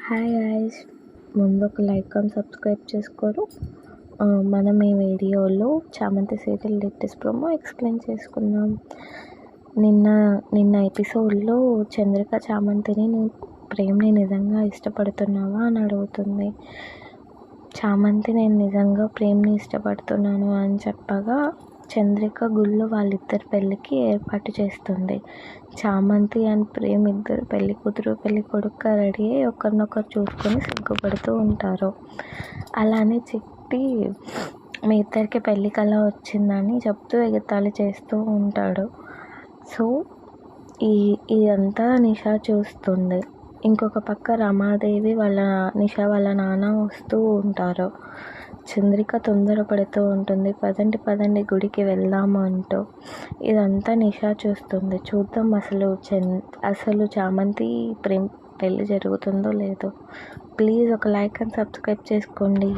Hi guys, ముందు ఒక like and subscribe చేసుకోరు. మనం ఈ వీడియోలో చామంతి సీరియల్ లేటెస్ట్ ప్రోమో ఎక్స్ప్లెయిన్ చేసుకుందాం. నిన్న ఎపిసోడ్లో చంద్రిక చామంతిని ప్రేమ్ని నిజంగా ఇష్టపడుతున్నావా అని అడుగుతుంది. చామంతి నేను నిజంగా ప్రేమ్ని ఇష్టపడుతున్నాను అని చెప్పగా చంద్రిక గుళ్ళో వాళ్ళిద్దరి పెళ్ళికి ఏర్పాటు చేస్తుంది. చామంతి అండ్ ప్రేమ్ ఇద్దరు పెళ్లి కూతురు పెళ్లి కొడుకుగా రెడీ అయ్యి ఒకరినొకరు చూసుకొని సిగ్గుపడుతూ ఉంటారు. అలానే చిట్టి మీ ఇద్దరికి పెళ్లి కళ వచ్చిందని చెప్తూ ఎగతాళి చేస్తూ ఉంటాడు. సో ఇదంతా నిషా చూస్తుంది. ఇంకొక పక్క రమాదేవి నిషా వాళ్ళ నాన్న వస్తూ ఉంటారు. చంద్రిక తొందరపడుతూ ఉంటుంది, పదండి గుడికి వెళ్దాము అంటూ. ఇదంతా నిషా చూస్తుంది. చూద్దాం అసలు చామంతి ప్రేమ్ పెళ్ళి జరుగుతుందో లేదో. ప్లీజ్ ఒక లైక్ అండ్ సబ్స్క్రైబ్ చేసుకోండి.